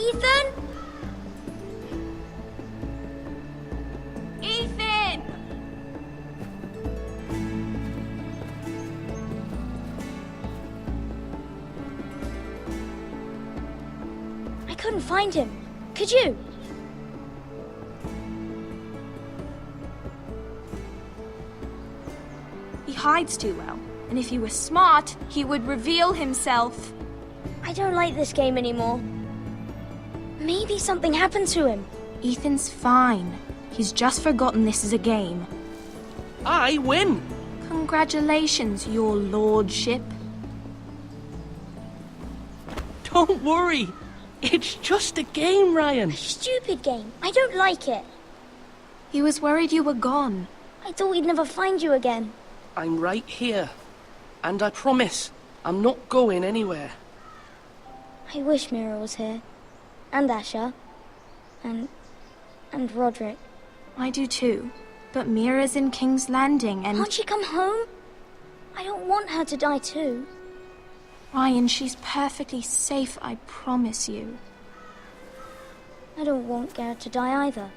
Ethan? Ethan! I couldn't find him. Could you? He hides too well, and if he were smart, he would reveal himself. I don't like this game anymore. Maybe something happened to him. Ethan's fine. He's just forgotten this is a game. I win! Congratulations, your lordship. Don't worry. It's just a game, Ryan. Stupid game. I don't like it. He was worried you were gone. I thought we'd never find you again. I'm right here. And I promise, I'm not going anywhere. I wish Mira was here. And Asher. And Roderick. I do too. But Mira's in King's Landing and... Can't she come home? I don't want her to die too. Ryan, she's perfectly safe, I promise you. I don't want Garrett to die either.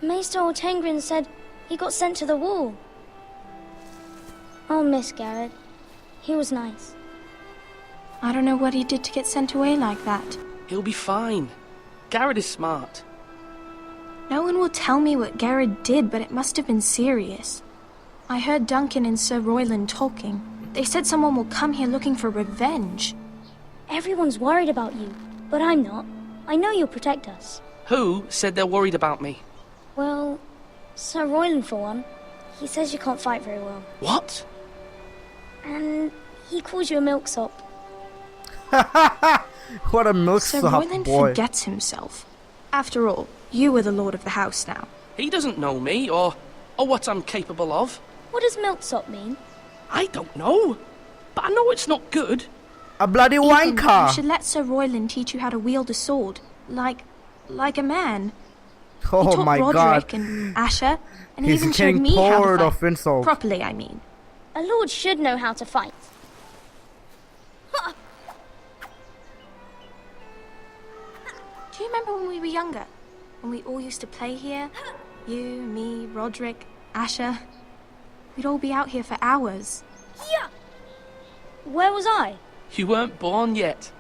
Maester Ortengrin said he got sent to the wall. I'll miss Garrett. He was nice. I don't know what he did to get sent away like that. He'll be fine. Garrett is smart. No one will tell me what Garrett did, but it must have been serious. I heard Duncan and Sir Royland talking. They said someone will come here looking for revenge. Everyone's worried about you, but I'm not. I know you'll protect us. Who said they're worried about me? Well, Sir Royland for one. He says you can't fight very well. What? And he calls you a milksop. What a Sir milksop, Royland boy. forgets himself. After all, you are the lord of the house now. He doesn't know me or what I'm capable of. What does milksop mean? I don't know. But I know it's not good. A bloody Ethan, wanker. you should let Sir Royland teach you how to wield a sword. Like a man. He Oh taught my Roderick god. and Asher, and he He's even showed getting me how to poured fight. of insults. Properly, I mean. A lord should know how to fight. Do you remember when we were younger? When we all used to play here? You, me, Roderick, Asher. We'd all be out here for hours. Yeah. Where was I? You weren't born yet.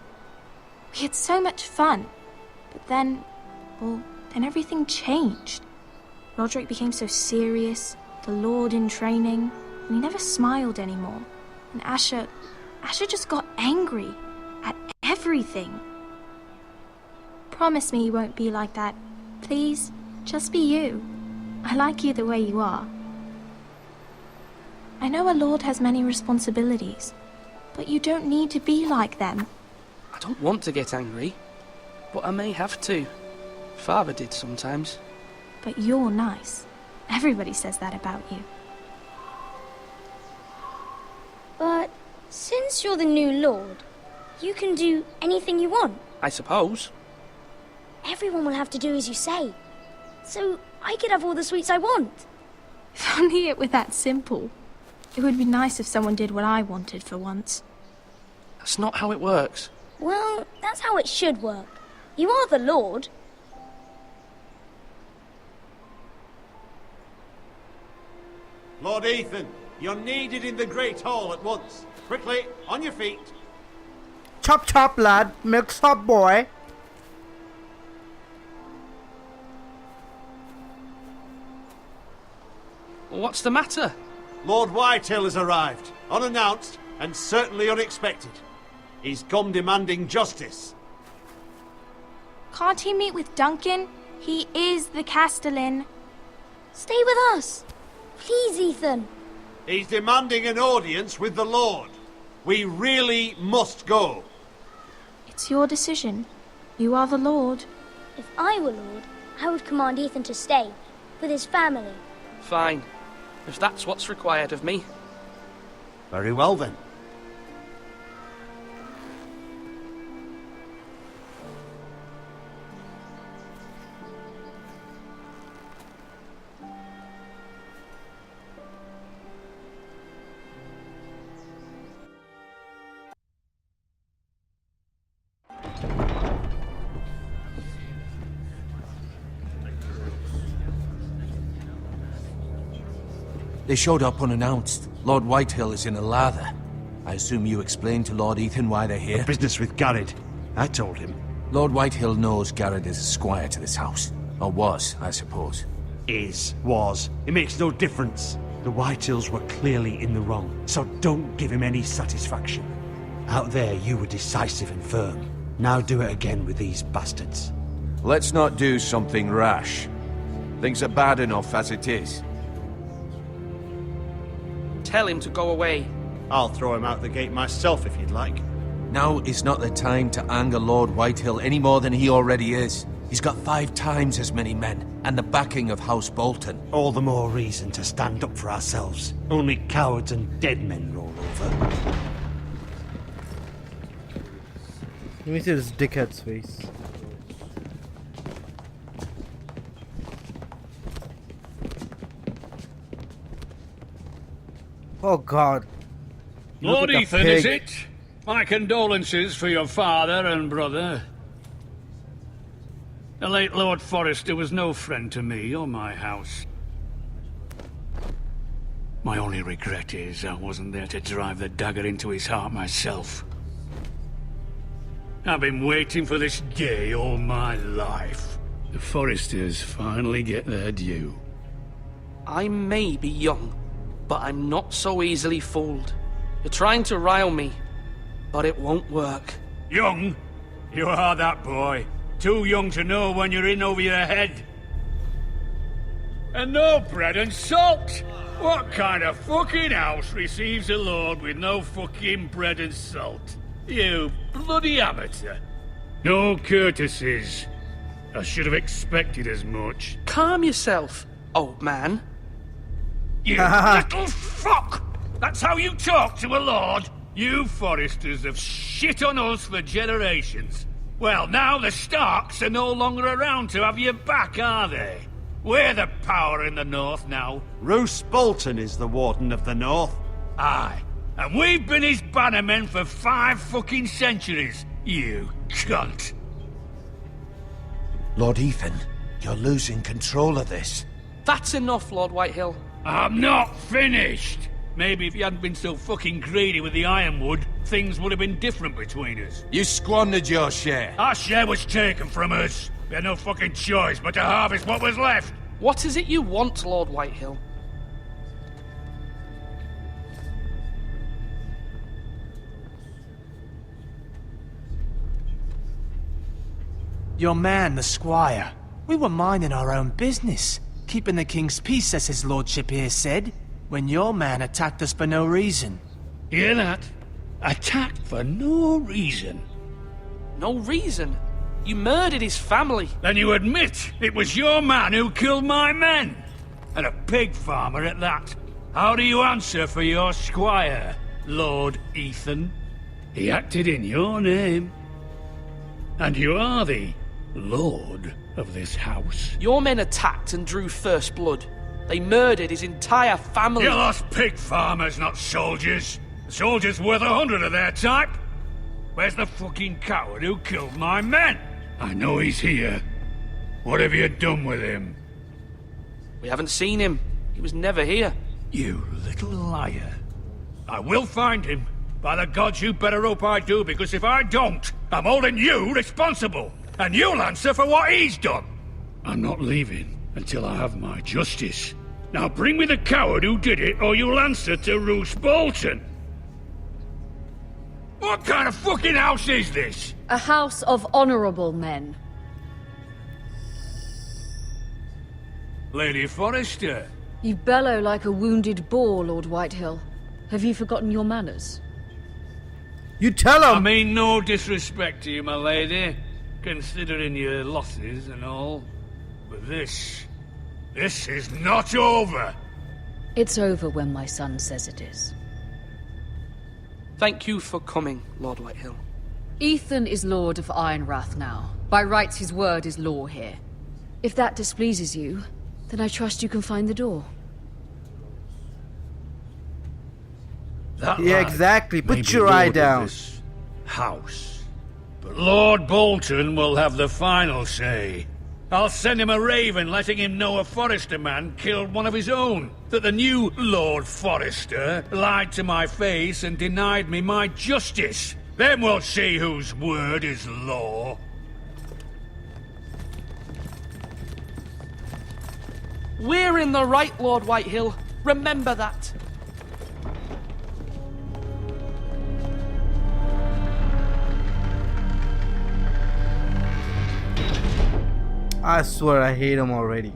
We had so much fun. But then, then everything changed. Roderick became so serious, the Lord in training, and he never smiled anymore. And Asher just got angry at everything. Promise me you won't be like that. Please, just be you. I like you the way you are. I know a lord has many responsibilities, but you don't need to be like them. I don't want to get angry, but I may have to. Father did sometimes. But you're nice. Everybody says that about you. But since you're the new lord, you can do anything you want. I suppose. Everyone will have to do as you say. So I could have all the sweets I want. If only it were that simple. It would be nice if someone did what I wanted for once. That's not how it works. Well, that's how it should work. You are the lord. Lord Ethan, you're needed in the Great Hall at once. Quickly, on your feet. Chop chop, lad. Milksop boy. What's the matter? Lord Whitehill has arrived, unannounced and certainly unexpected. He's come demanding justice. Can't he meet with Duncan? He is the Castellan. Stay with us. Please, Ethan. He's demanding an audience with the Lord. We really must go. It's your decision. You are the Lord. If I were lord, I would command Ethan to stay with his family. Fine. If that's what's required of me. Very well then. They showed up unannounced. Lord Whitehill is in a lather. I assume you explained to Lord Ethan why they're here? Business with Garrett. I told him. Lord Whitehill knows Garrett is a squire to this house. Or was, I suppose. Was. It makes no difference. The Whitehills were clearly in the wrong, so don't give him any satisfaction. Out there, you were decisive and firm. Now do it again with these bastards. Let's not do something rash. Things are bad enough as it is. Tell him to go away. I'll throw him out the gate myself if you'd like. Now is not the time to anger Lord Whitehill any more than he already is. He's got 5 times as many men, and the backing of House Bolton. All the more reason to stand up for ourselves. Only cowards and dead men roll over. Let me see this dickhead's face. Oh God. You look Lord like a Ethan, pig. is it? My condolences for your father and brother. The late Lord Forrester was no friend to me or my house. My only regret is I wasn't there to drive the dagger into his heart myself. I've been waiting for this day all my life. The Forresters finally get their due. I may be young, but I'm not so easily fooled. You're trying to rile me, but it won't work. Young? You are that boy. Too young to know when you're in over your head. And no bread and salt! What kind of fucking house receives a lord with no fucking bread and salt? You bloody amateur. No courtesies. I should have expected as much. Calm yourself, old man. You little fuck! That's how you talk to a lord? You Forresters have shit on us for generations. Well, now the Starks are no longer around to have your back, are they? We're the power in the north now. Roose Bolton is the Warden of the North. Aye. And we've been his bannermen for 5 fucking centuries, you cunt. Lord Ethan, you're losing control of this. That's enough, Lord Whitehill. I'm not finished. Maybe if you hadn't been so fucking greedy with the ironwood, things would have been different between us. You squandered your share. Our share was taken from us. We had no fucking choice but to harvest what was left. What is it you want, Lord Whitehill? Your man, the squire. We were minding our own business, keeping the king's peace, as his lordship here said, when your man attacked us for no reason. Hear that? Attacked for no reason. No reason? You murdered his family. Then you admit it was your man who killed my men. And a pig farmer at that. How do you answer for your squire, Lord Ethan? He acted in your name. And you are the lord of this house. Your men attacked and drew first blood. They murdered his entire family. You lost pig farmers, not soldiers. The soldiers worth 100 of their type. Where's the fucking coward who killed my men? I know he's here. What have you done with him? We haven't seen him. He was never here. You little liar. I will find him. By the gods, you better hope I do, because if I don't, I'm holding you responsible. And you'll answer for what he's done. I'm not leaving until I have my justice. Now bring me the coward who did it, or you'll answer to Roose Bolton. What kind of fucking house is this? A house of honorable men. Lady Forrester. You bellow like a wounded boar, Lord Whitehill. Have you forgotten your manners? You tell I him. mean no disrespect to you, my lady, considering your losses and all. But this is not over. It's over when my son says it is. Thank you for coming, Lord Whitehill. Ethan is Lord of Ironrath now. By rights, his word is law here. If that displeases you, then I trust you can find the door. That Yeah, lad exactly. may Put be your lord eye of down. this house. But Lord Bolton will have the final say. I'll send him a raven letting him know a Forrester man killed one of his own. That the new Lord Forrester lied to my face and denied me my justice. Then we'll see whose word is law. We're in the right, Lord Whitehill. Remember that. I swear I hate him already.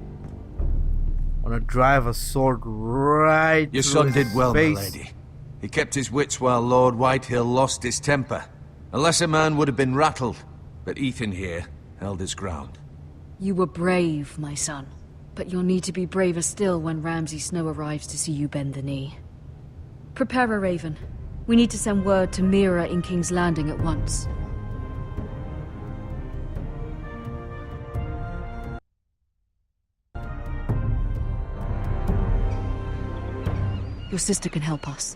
Wanna drive a sword right Your through son his did well, face. my lady. He kept his wits while Lord Whitehill lost his temper. A lesser man would have been rattled, but Ethan here held his ground. You were brave, my son. But you'll need to be braver still when Ramsay Snow arrives to see you bend the knee. Prepare a raven. We need to send word to Mira in King's Landing at once. Your sister can help us.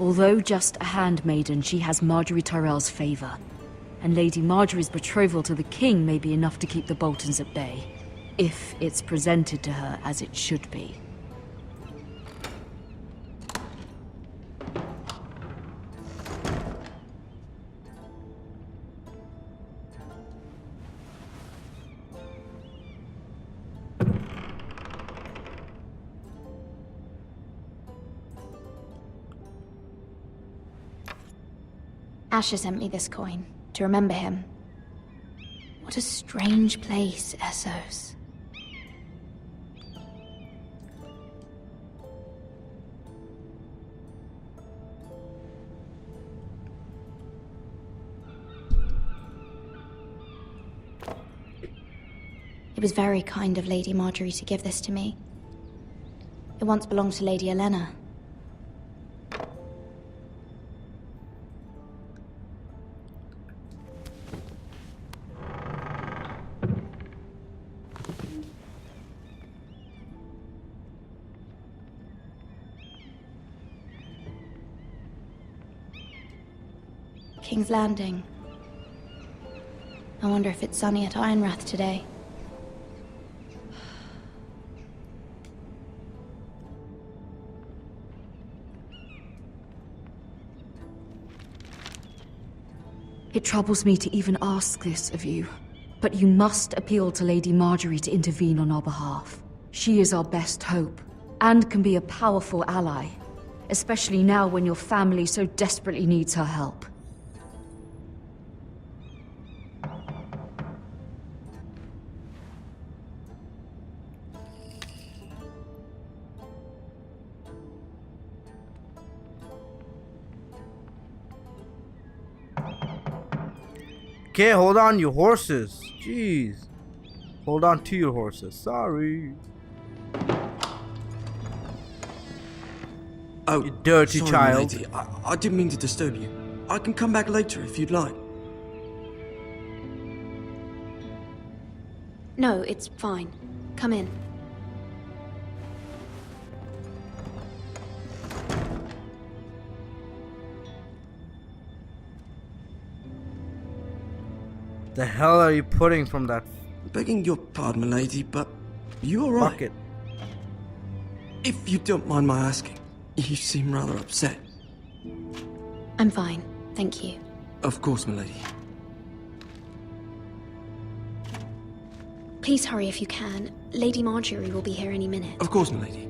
Although just a handmaiden, she has Marjorie Tyrell's favor. And Lady Marjorie's betrothal to the king may be enough to keep the Boltons at bay. If it's presented to her as it should be. Asher sent me this coin, to remember him. What a strange place, Essos. It was very kind of Lady Marjorie to give this to me. It once belonged to Lady Elena. King's Landing. I wonder if it's sunny at Ironrath today. It troubles me to even ask this of you, but you must appeal to Lady Marjorie to intervene on our behalf. She is our best hope, and can be a powerful ally, especially now when your family so desperately needs her help. Okay, hold on, you horses. Jeez. Hold on to your horses. Sorry. Oh, you dirty sorry, child. Lady. I didn't mean to disturb you. I can come back later if you'd like. No, it's fine. Come in. The hell are you putting from that Begging your pardon, lady, but you alright? bucket? If you don't mind my asking, you seem rather upset. I'm fine, thank you. Of course, milady. Please hurry if you can. Lady Marjorie will be here any minute. Of course, milady.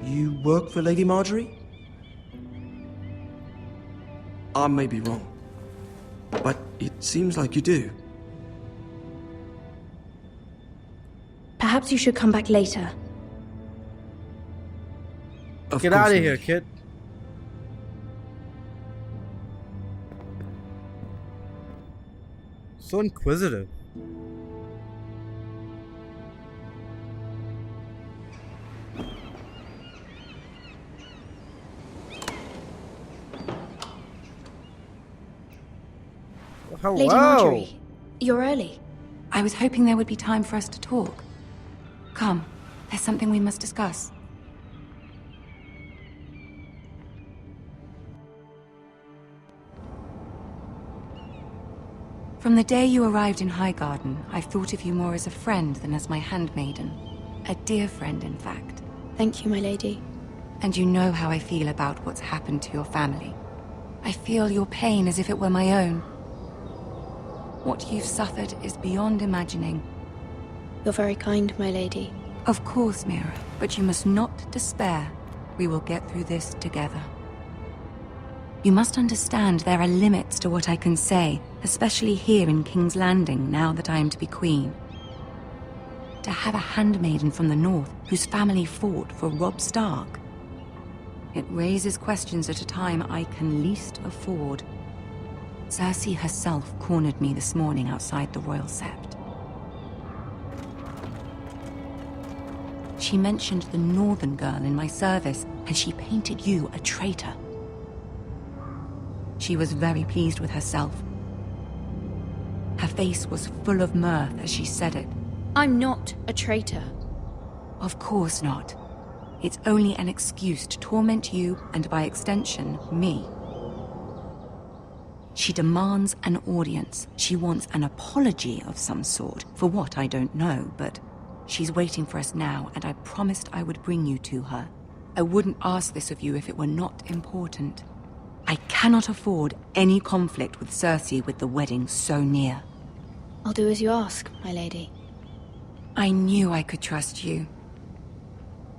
You work for Lady Marjorie? I may be wrong, but it seems like you do. Perhaps you should come back later. Get out of here, kid. So inquisitive. Hello. Lady Marjorie, you're early. I was hoping there would be time for us to talk. Come, there's something we must discuss. From the day you arrived in Highgarden, I've thought of you more as a friend than as my handmaiden. A dear friend, in fact. Thank you, my lady. And you know how I feel about what's happened to your family. I feel your pain as if it were my own. What you've suffered is beyond imagining. You're very kind, my lady. Of course, Mira, but you must not despair. We will get through this together. You must understand there are limits to what I can say, especially here in King's Landing, now that I am to be queen. To have a handmaiden from the north whose family fought for Robb Stark. It raises questions at a time I can least afford. Cersei herself cornered me this morning outside the Royal Sept. She mentioned the northern girl in my service, and she painted you a traitor. She was very pleased with herself. Her face was full of mirth as she said it. I'm not a traitor. Of course not. It's only an excuse to torment you, and by extension, me. She demands an audience. She wants an apology of some sort, for what I don't know, but she's waiting for us now, and I promised I would bring you to her. I wouldn't ask this of you if it were not important. I cannot afford any conflict with Cersei with the wedding so near. I'll do as you ask, my lady. I knew I could trust you.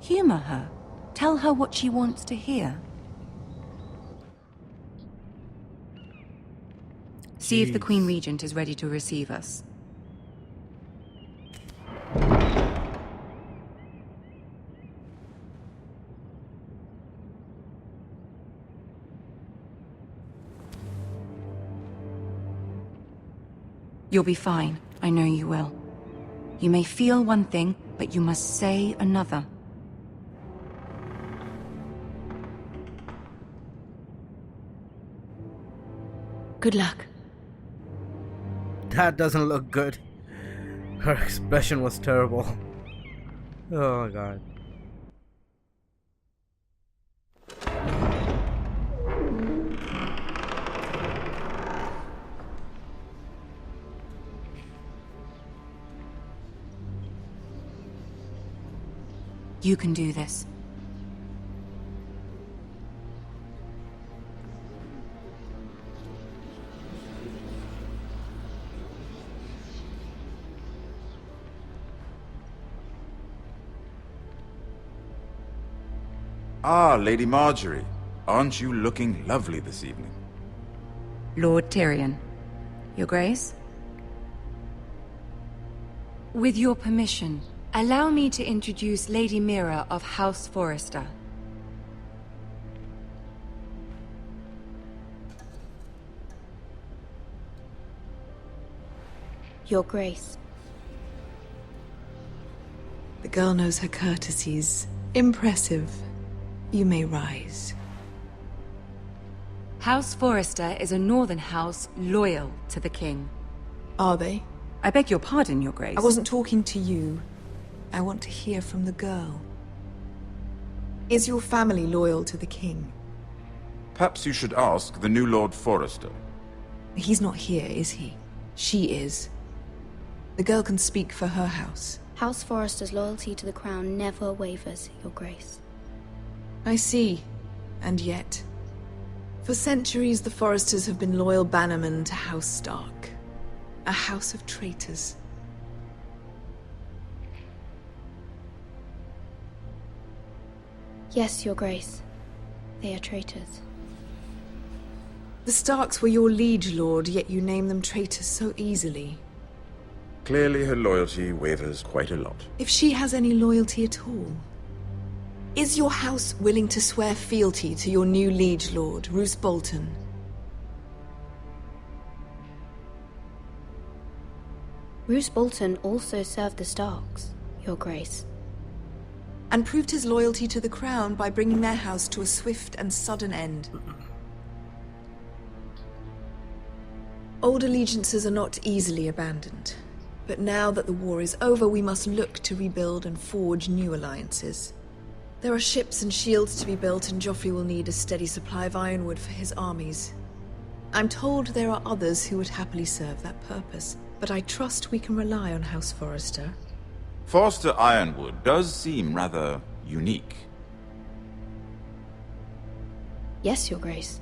Humor her. Tell her what she wants to hear. See if the Queen Regent is ready to receive us. You'll be fine. I know you will. You may feel one thing, but you must say another. Good luck. That doesn't look good. Her expression was terrible. Oh my god. You can do this. Ah, Lady Marjorie. Aren't you looking lovely this evening? Lord Tyrion. Your Grace? With your permission, allow me to introduce Lady Mira of House Forrester. Your Grace. The girl knows her courtesies. Impressive. You may rise. House Forrester is a northern house loyal to the king. Are they? I beg your pardon, Your Grace. I wasn't talking to you. I want to hear from the girl. Is your family loyal to the king? Perhaps you should ask the new Lord Forrester. He's not here, is he? She is. The girl can speak for her house. House Forrester's loyalty to the crown never wavers, Your Grace. I see. And yet, for centuries the Forresters have been loyal bannermen to House Stark. A house of traitors. Yes, Your Grace. They are traitors. The Starks were your liege lord, yet you name them traitors so easily. Clearly her loyalty wavers quite a lot. If she has any loyalty at all. Is your house willing to swear fealty to your new liege lord, Roose Bolton? Roose Bolton also served the Starks, Your Grace. And proved his loyalty to the crown by bringing their house to a swift and sudden end. Old allegiances are not easily abandoned. But now that the war is over, we must look to rebuild and forge new alliances. There are ships and shields to be built, and Joffrey will need a steady supply of ironwood for his armies. I'm told there are others who would happily serve that purpose, but I trust we can rely on House Forrester. Forrester Ironwood does seem rather unique. Yes, Your Grace.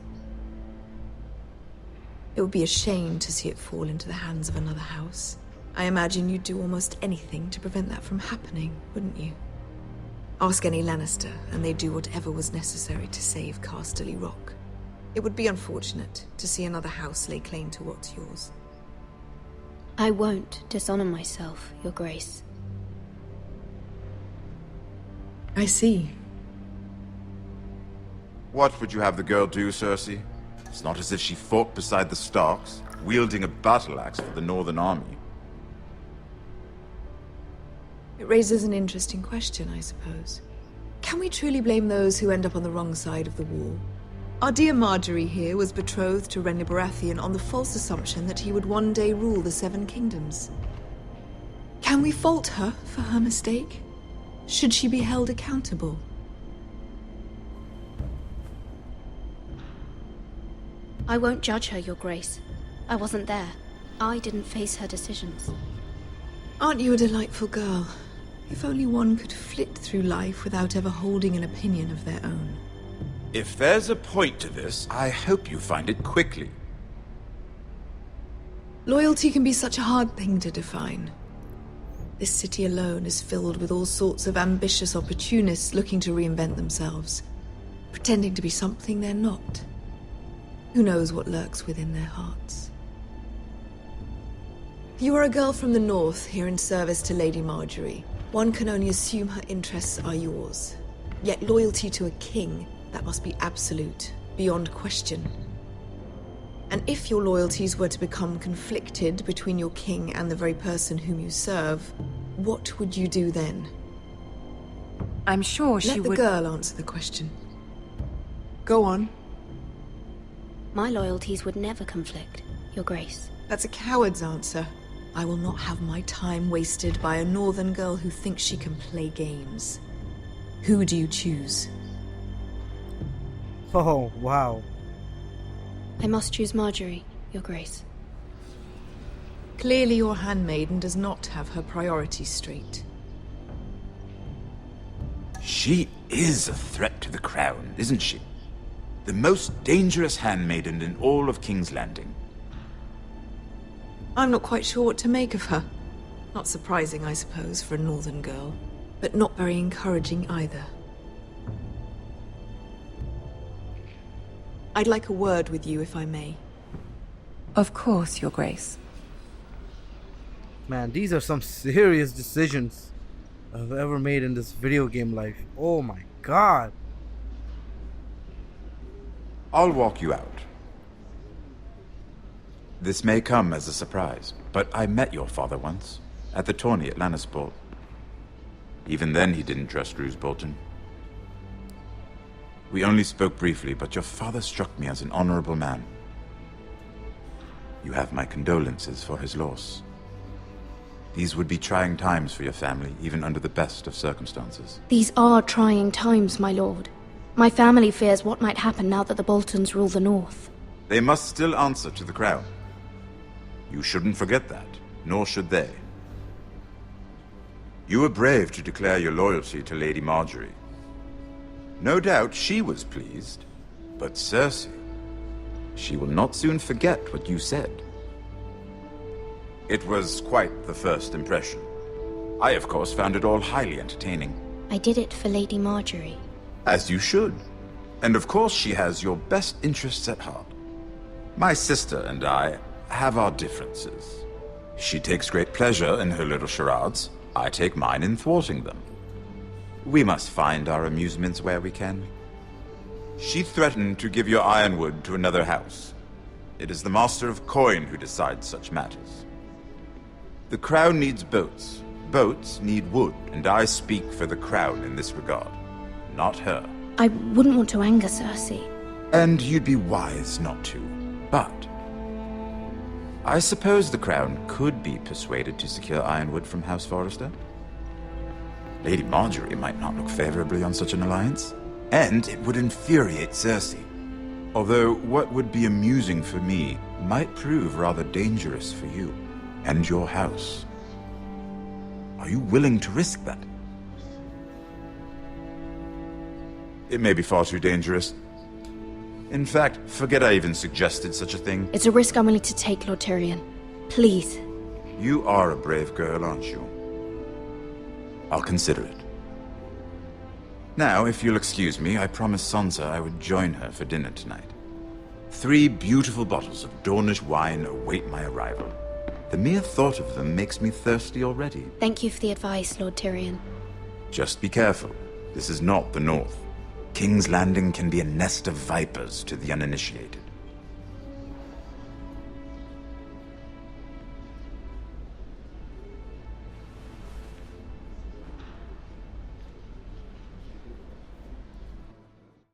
It would be a shame to see it fall into the hands of another house. I imagine you'd do almost anything to prevent that from happening, wouldn't you? Ask any Lannister, and they'd do whatever was necessary to save Casterly Rock. It would be unfortunate to see another house lay claim to what's yours. I won't dishonor myself, Your Grace. I see. What would you have the girl do, Cersei? It's not as if she fought beside the Starks, wielding a battle axe for the Northern Army. It raises an interesting question, I suppose. Can we truly blame those who end up on the wrong side of the wall? Our dear Marjorie here was betrothed to Renly Baratheon on the false assumption that he would one day rule the Seven Kingdoms. Can we fault her for her mistake? Should she be held accountable? I won't judge her, Your Grace. I wasn't there. I didn't face her decisions. Aren't you a delightful girl? If only one could flit through life without ever holding an opinion of their own. If there's a point to this, I hope you find it quickly. Loyalty can be such a hard thing to define. This city alone is filled with all sorts of ambitious opportunists looking to reinvent themselves, pretending to be something they're not. Who knows what lurks within their hearts? You are a girl from the north, here in service to Lady Marjorie. One can only assume her interests are yours. Yet loyalty to a king, that must be absolute, beyond question. And if your loyalties were to become conflicted between your king and the very person whom you serve, what would you do then? I'm sure she would... Let the girl answer the question. Go on. My loyalties would never conflict, Your Grace. That's a coward's answer. I will not have my time wasted by a northern girl who thinks she can play games. Who do you choose? Oh, wow. I must choose Marjorie, Your Grace. Clearly your handmaiden does not have her priorities straight. She is a threat to the crown, isn't she? The most dangerous handmaiden in all of King's Landing. I'm not quite sure what to make of her. Not surprising, I suppose, for a northern girl, but not very encouraging either. I'd like a word with you, if I may. Of course, Your Grace. Man, these are some serious decisions I've ever made in this video game life. Oh my god. I'll walk you out. This may come as a surprise, but I met your father once, at the tourney at Lannisport. Even then he didn't trust Roose Bolton. We only spoke briefly, but your father struck me as an honorable man. You have my condolences for his loss. These would be trying times for your family, even under the best of circumstances. These are trying times, my lord. My family fears what might happen now that the Boltons rule the North. They must still answer to the crown. You shouldn't forget that, nor should they. You were brave to declare your loyalty to Lady Marjorie. No doubt she was pleased, but Cersei, she will not soon forget what you said. It was quite the first impression. I, of course, found it all highly entertaining. I did it for Lady Marjorie. As you should. And of course she has your best interests at heart. My sister and I have our differences. She takes great pleasure in her little charades. I take mine in thwarting them. We must find our amusements where we can. She threatened to give your ironwood to another house. It is the Master of Coin who decides such matters. The crown needs boats. Boats need wood, and I speak for the crown in this regard, not her. I wouldn't want to anger Cersei. And you'd be wise not to. But I suppose the crown could be persuaded to secure Ironwood from House Forrester. Lady Marjorie might not look favorably on such an alliance, and it would infuriate Cersei. Although what would be amusing for me might prove rather dangerous for you and your house. Are you willing to risk that? It may be far too dangerous. In fact, forget I even suggested such a thing. It's a risk I'm willing to take, Lord Tyrion. Please. You are a brave girl, aren't you? I'll consider it. Now, if you'll excuse me, I promised Sansa I would join her for dinner tonight. 3 beautiful bottles of Dornish wine await my arrival. The mere thought of them makes me thirsty already. Thank you for the advice, Lord Tyrion. Just be careful. This is not the North. King's Landing can be a nest of vipers to the uninitiated.